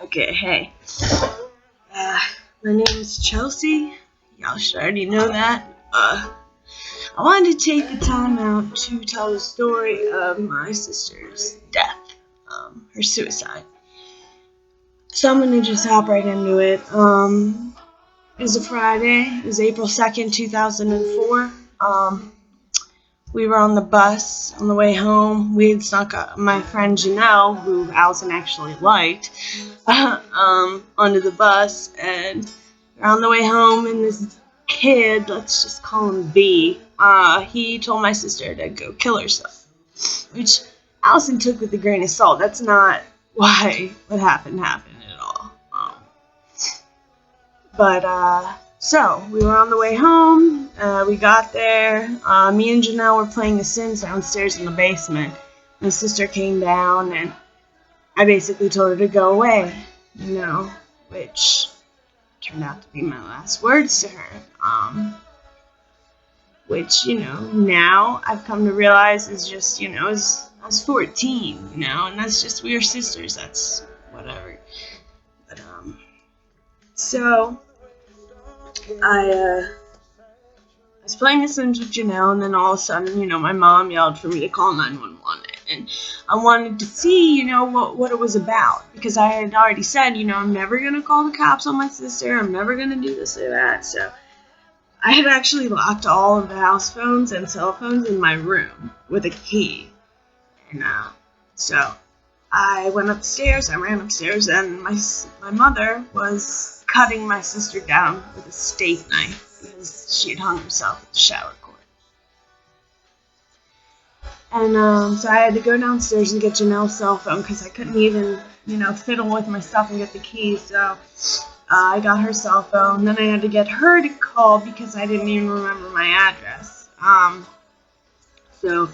Okay, hey. My name is Chelsea. Y'all should already know that. I wanted to take the time out to tell the story of my sister's death, her suicide. So I'm gonna just hop right into it. It was a Friday. It was April 2nd, 2004. We were on the bus on the way home. We had snuck my friend Janelle, who Allison actually liked, onto the bus, and we're on the way home, and this kid, let's just call him B, he told my sister to go kill herself, which Allison took with a grain of salt. That's not why what happened at all. So we were on the way home. We got there. Me and Janelle were playing The Sims downstairs in the basement. My sister came down, and I basically told her to go away, which turned out to be my last words to her. Which, now I've come to realize is just, I was 14, and that's just, we were sisters. That's whatever. But, so I was playing The Sims with Janelle, and then all of a sudden, my mom yelled for me to call 911. And I wanted to see, what it was about. Because I had already said, I'm never going to call the cops on my sister. I'm never going to do this or that. So I had actually locked all of the house phones and cell phones in my room with a key. And so I went upstairs. I ran upstairs, and my mother was cutting my sister down with a steak knife because she had hung herself at the shower cord. And so I had to go downstairs and get Janelle's cell phone because I couldn't even, fiddle with my stuff and get the keys. So I got her cell phone. Then I had to get her to call because I didn't even remember my address. So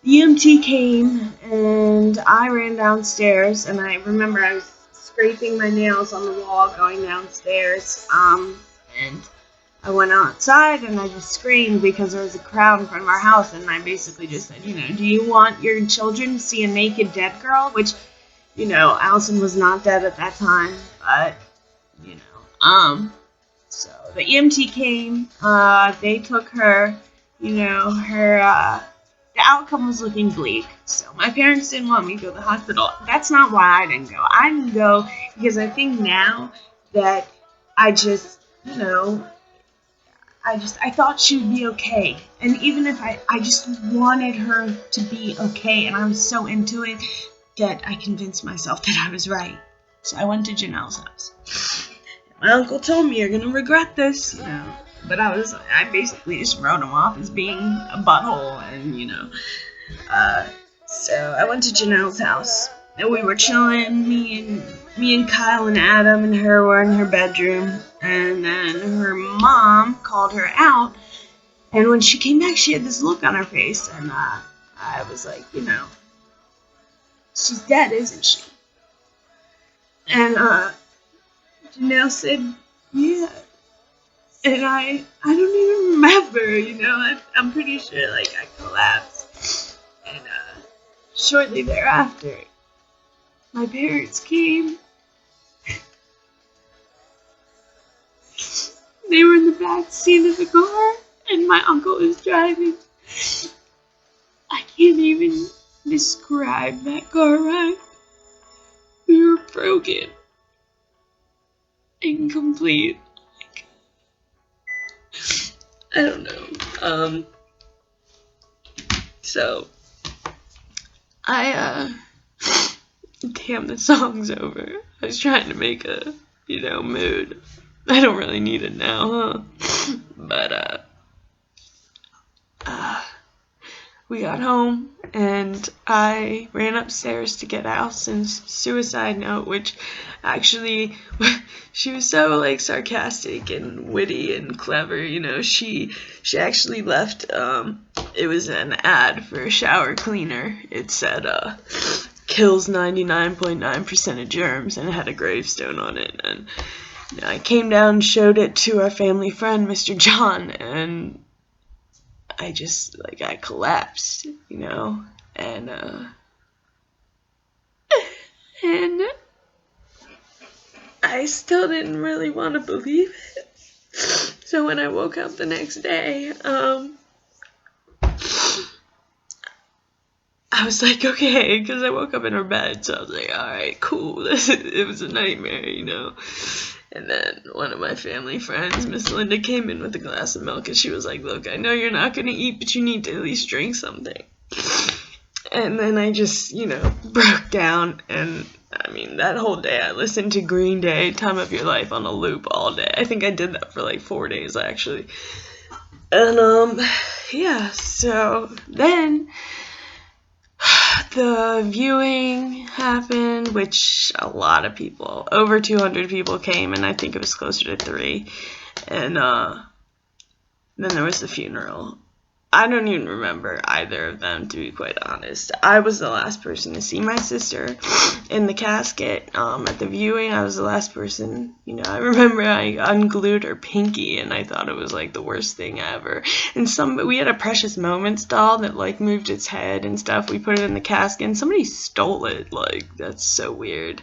the EMT came, and I ran downstairs, and I remember I was scraping my nails on the wall going downstairs, and I went outside, and I just screamed because there was a crowd in front of our house, and I basically just said, do you want your children to see a naked dead girl? Which, Allison was not dead at that time, but, so the EMT came, they took her, the outcome was looking bleak. So my parents didn't want me to go to the hospital. That's not why I didn't go. I didn't go because I think now that I just, I thought she would be okay. And even if I just wanted her to be okay, and I was so into it that I convinced myself that I was right. So I went to Janelle's house. My uncle told me, you're going to regret this, But I basically just wrote him off as being a butthole, and, so I went to Janelle's house, and we were chilling. Me and Kyle and Adam and her were in her bedroom, and then her mom called her out, and when she came back, she had this look on her face, and I was like, she's dead, isn't she? And Janelle said, yeah. And I don't even remember, I'm pretty sure, I collapsed. And shortly thereafter, my parents came. They were in the back seat of the car, and my uncle was driving. I can't even describe that car ride. We were broken. Incomplete. I don't know. So damn, the song's over. I was trying to make a, mood. I don't really need it now, huh? But, we got home, and I ran upstairs to get Allison's suicide note, which actually, she was so, sarcastic and witty and clever, she actually left, it was an ad for a shower cleaner. It said, kills 99.9% of germs, and it had a gravestone on it, and I came down and showed it to our family friend, Mr. John, and I just, I collapsed, and I still didn't really want to believe it. So when I woke up the next day, I was like, okay, because I woke up in her bed, so I was like, all right, cool. It was a nightmare, you know. And then one of my family friends, Miss Linda, came in with a glass of milk, and she was like, look, I know you're not going to eat, but you need to at least drink something. And then I just, you know, broke down, and I mean, that whole day I listened to Green Day, Time of Your Life on a loop all day. I think I did that for like 4 days, actually. And, yeah, so then the viewing happened, which a lot of people, over 200 people came, and I think it was closer to 3. And then there was the funeral. I don't even remember either of them, to be quite honest. I was the last person to see my sister in the casket. At the viewing, I was the last person. You know, I remember I unglued her pinky, and I thought it was like the worst thing ever. And we had a Precious Moments doll that like moved its head and stuff. We put it in the casket, and somebody stole it. Like, that's so weird.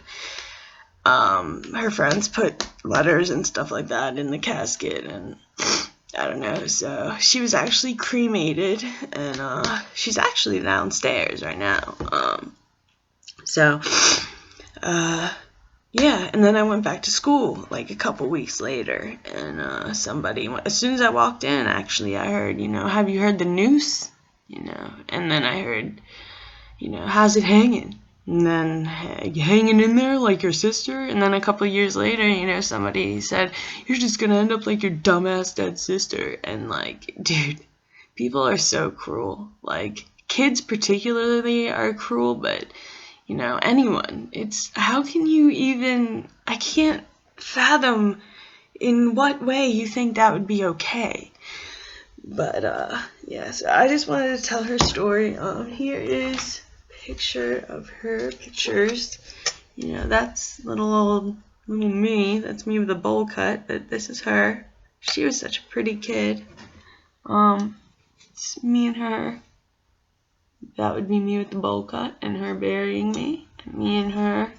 Her friends put letters and stuff like that in the casket, and I don't know, so she was actually cremated, and she's actually downstairs right now. Yeah, and then I went back to school like a couple weeks later, and somebody, as soon as I walked in, actually, I heard, you know, have you heard the noose? You know, and then I heard, you know, how's it hanging? And then, hey, you hanging in there like your sister? And then a couple of years later, you know, somebody said, you're just gonna end up like your dumbass dead sister. And like, dude, people are so cruel. Like, kids particularly are cruel, but, you know, anyone. It's, how can you even, I can't fathom in what way you think that would be okay. But, yeah, so I just wanted to tell her story. Here is picture of her pictures. You know, that's little me. That's me with a bowl cut, but this is her. She was such a pretty kid. It's me and her. That would be me with the bowl cut and her burying me. And me and her.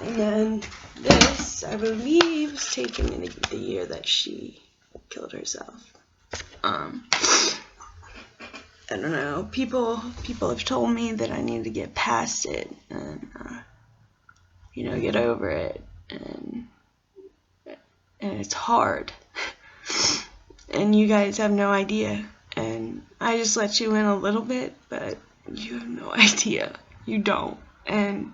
And then this, I believe, was taken in the year that she killed herself. I don't know, people have told me that I need to get past it and, you know, get over it, and it's hard, and you guys have no idea, and I just let you in a little bit, but you have no idea, you don't, and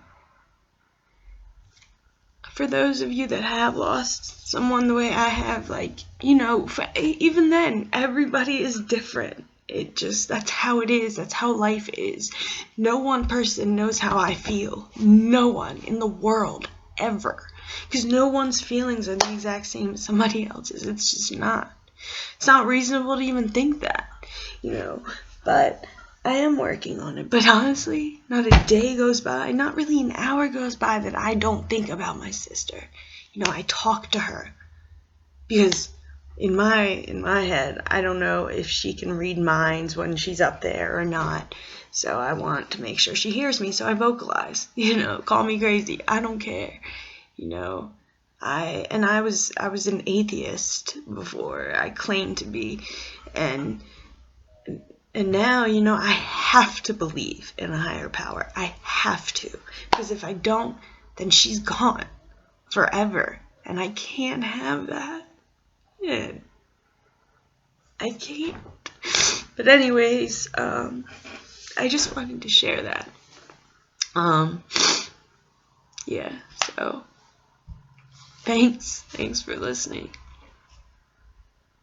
for those of you that have lost someone the way I have, like, you know, even then, everybody is different. It just, that's how it is. That's how life is. No one person knows how I feel. No one in the world, ever. Because no one's feelings are the exact same as somebody else's. It's just not. It's not reasonable to even think that, you know. But I am working on it. But honestly, not a day goes by, not really an hour goes by that I don't think about my sister. You know, I talk to her. Because in my head, I don't know if she can read minds when she's up there or not. So I want to make sure she hears me, so I vocalize. You know, call me crazy. I don't care. You know, I was an atheist before. I claimed to be, and now, you know, I have to believe in a higher power. I have to, because if I don't, then she's gone forever, and I can't have that. Yeah, I can't. But anyways, I just wanted to share that. Yeah, so thanks for listening.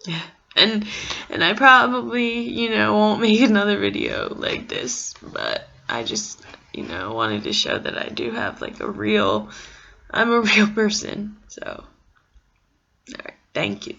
Yeah, and I probably, you know, won't make another video like this, but I just, you know, wanted to show that I do have like I'm a real person. So, alright, thank you.